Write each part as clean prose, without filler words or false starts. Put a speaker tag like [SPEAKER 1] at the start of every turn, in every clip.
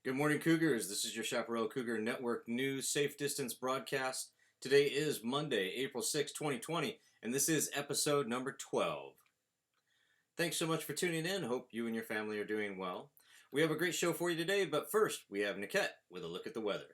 [SPEAKER 1] Good morning, Cougars. This is your Chaparral Cougar Network News Safe Distance broadcast. Today is Monday, April 6, 2020, and this is episode number 12. Thanks so much for tuning in. Hope you and your family are doing well. We have a great show for you today, but first, we have Niket with a look at the weather.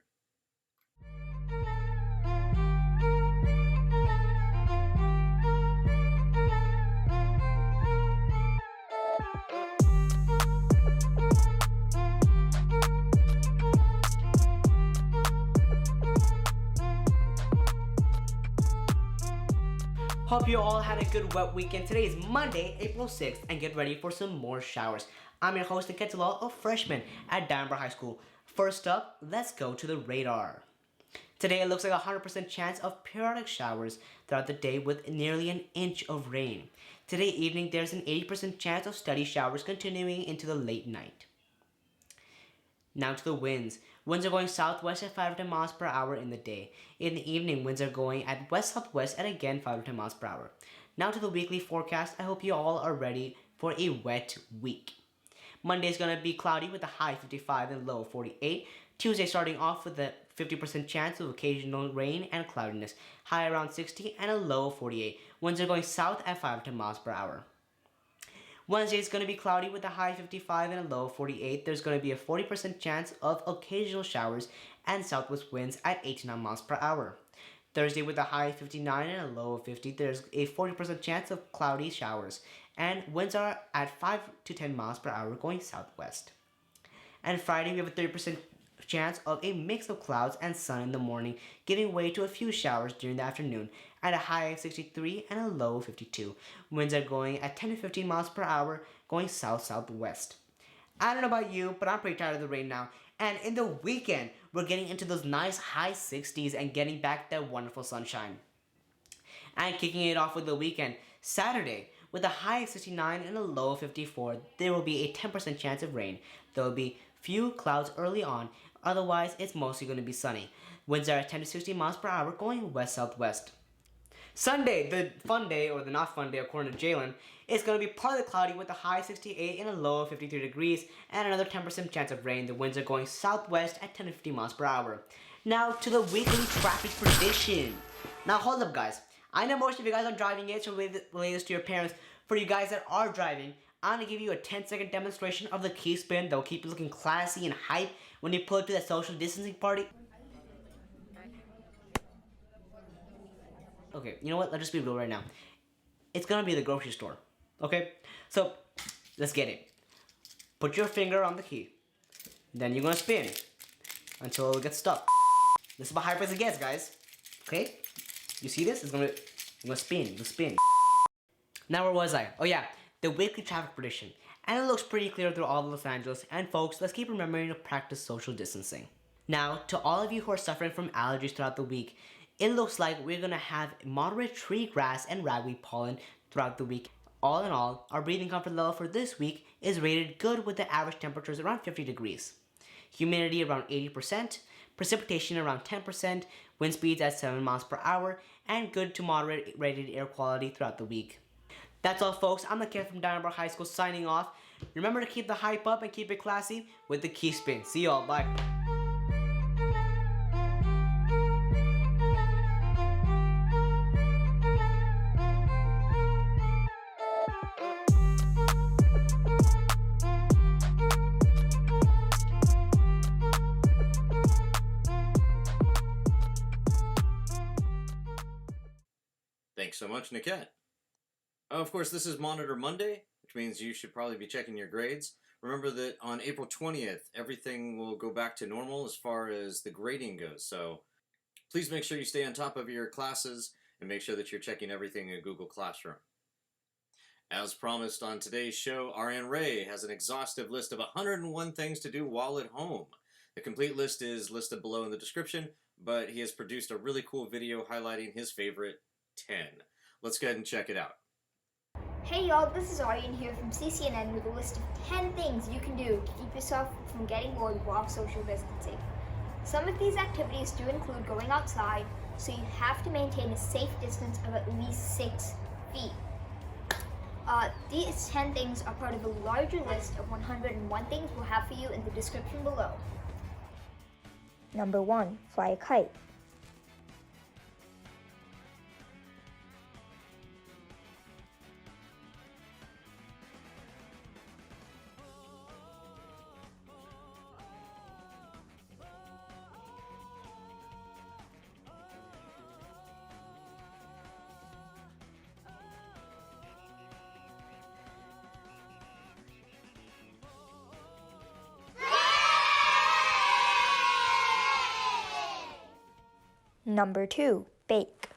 [SPEAKER 2] Hope you all had a good wet weekend. Today is Monday, April 6th, and get ready for some more showers. I'm your host, Niket, a freshman at Danbury High School. First up, let's go to the radar. Today it looks like a 100% chance of periodic showers throughout the day with nearly an inch of rain. Today evening, there's an 80% chance of steady showers continuing into the late night. Now to the winds. Winds are going southwest at 5 to 10 miles per hour in the day. In the evening, winds are going at west-southwest at again 5 to 10 miles per hour. Now to the weekly forecast. I hope you all are ready for a wet week. Monday is going to be cloudy with a high 55 and low 48. Tuesday starting off with a 50% chance of occasional rain and cloudiness. High around 60 and a low 48. Winds are going south at 5 to 10 miles per hour. Wednesday is going to be cloudy with a high 55 and a low 48. There's going to be a 40% chance of occasional showers and southwest winds at 8 to 9 miles per hour. Thursday with a high 59 and a low 50. There's a 40% chance of cloudy showers and winds are at 5 to 10 miles per hour going southwest. And Friday we have a 30% chance of a mix of clouds and sun in the morning, giving way to a few showers during the afternoon at a high of 63 and a low of 52. Winds are going at 10 to 15 miles per hour going south-southwest. I don't know about you, but I'm pretty tired of the rain now. And in the weekend, we're getting into those nice high 60s and getting back that wonderful sunshine. And kicking it off with the weekend, Saturday, with a high of 69 and a low of 54, there will be a 10% chance of rain. There will be few clouds early on, otherwise it's mostly going to be sunny. Winds are at 10 to 60 miles per hour going west-southwest. Sunday, the fun day, or the not fun day according to Jalen, is going to be partly cloudy with a high 68 and a low of 53 degrees and another 10% chance of rain. The winds are going southwest at 10 to 50 miles per hour. Now to the weekly traffic prediction. Now hold up guys, I know most of you guys are driving it, so relay this to your parents. For you guys that are driving, I'm going to give you a 10-second demonstration of the key spin that will keep you looking classy and hype when you pull up to that social distancing party. Okay, you know what? Let's just be real right now. It's going to be the grocery store. Okay? So, let's get it. Put your finger on the key. Then you're going to spin until it gets stuck. This is how hype as it gets, guys. Okay? You see this? It's going to spin. Now where was I? Oh yeah. The weekly traffic prediction, and it looks pretty clear through all of Los Angeles. And folks, let's keep remembering to practice social distancing. Now, to all of you who are suffering from allergies throughout the week, it looks like we're gonna have moderate tree grass and ragweed pollen throughout the week. All in all, our breathing comfort level for this week is rated good with the average temperatures around 50 degrees. Humidity around 80%, precipitation around 10%, wind speeds at 7 miles per hour, and good to moderate rated air quality throughout the week. That's all folks, I'm the kid from Danbury High School signing off. Remember to keep the hype up and keep it classy with the key spin. See y'all, bye.
[SPEAKER 1] Thanks so much, Niket. Of course, this is Monitor Monday, which means you should probably be checking your grades. Remember that on April 20th, everything will go back to normal as far as the grading goes. So please make sure you stay on top of your classes and make sure that you're checking everything in Google Classroom. As promised on today's show, RN Ray has an exhaustive list of 101 things to do while at home. The complete list is listed below in the description, but he has produced a really cool video highlighting his favorite 10. Let's go ahead and check it out.
[SPEAKER 3] Hey y'all, this is Aryan here from CCNN with a list of 10 things you can do to keep yourself from getting bored while social distancing. Some of these activities do include going outside, so you have to maintain a safe distance of at least 6 feet. These 10 things are part of a larger list of 101 things we'll have for you in the description below.
[SPEAKER 4] Number 1. Fly a kite. Number 2. Bake.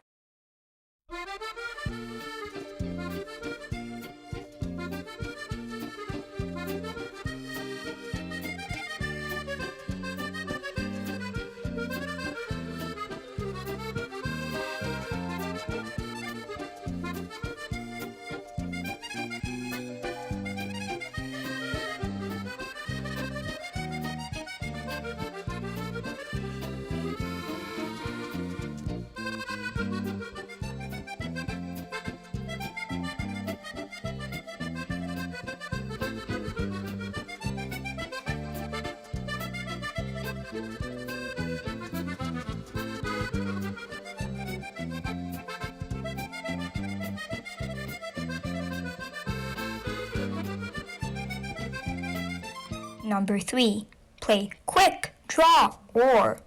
[SPEAKER 4] Number 3. Play quick draw or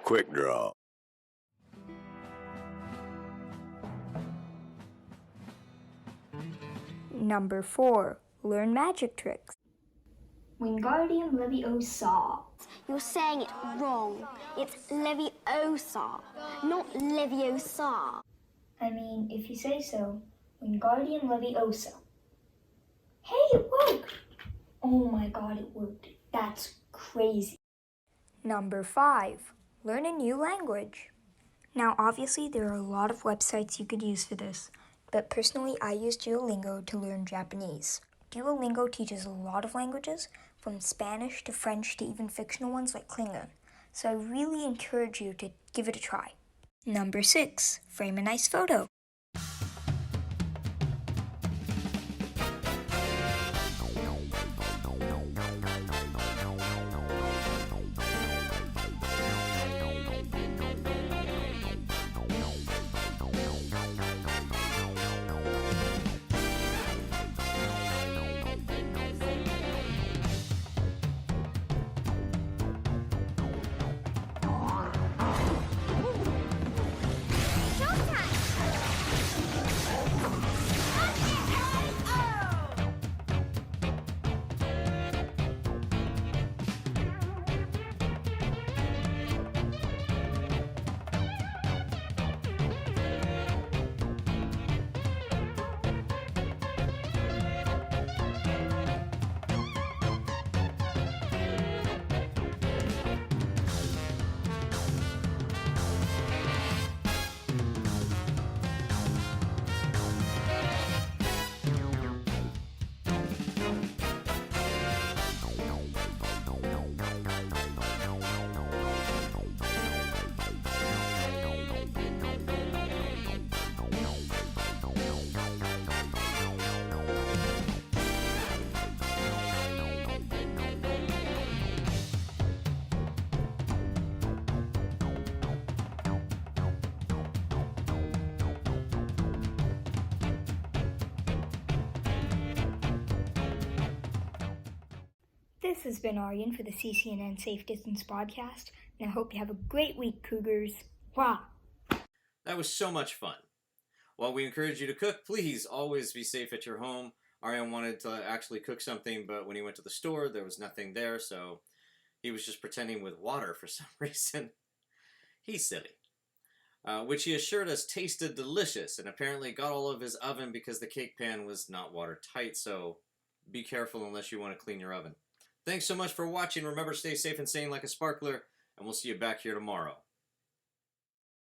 [SPEAKER 5] Quick draw.
[SPEAKER 4] Number 4. Learn magic tricks.
[SPEAKER 3] Wingardium Leviosa.
[SPEAKER 6] You're saying it wrong. It's Leviosa, not Leviosa.
[SPEAKER 3] I mean, if you say so, Wingardium Leviosa. Hey, it worked! Oh my god, it worked. That's crazy.
[SPEAKER 4] Number 5. Learn a new language. Now, obviously, there are a lot of websites you could use for this, but personally, I use Duolingo to learn Japanese. Duolingo teaches a lot of languages, from Spanish to French to even fictional ones like Klingon, so I really encourage you to give it a try. Number 6. Frame a nice photo. This has been Aryan for the CCNN Safe Distance Podcast, and I hope you have a great week, Cougars. Wow!
[SPEAKER 1] That was so much fun. While we encourage you to cook, please always be safe at your home. Aryan wanted to actually cook something, but when he went to the store, there was nothing there, so he was just pretending with water for some reason. He's silly. Which he assured us tasted delicious, and apparently got all of his oven because the cake pan was not watertight, so be careful unless you want to clean your oven. Thanks so much for watching. Remember, stay safe and sane like a sparkler, and we'll see you back here tomorrow.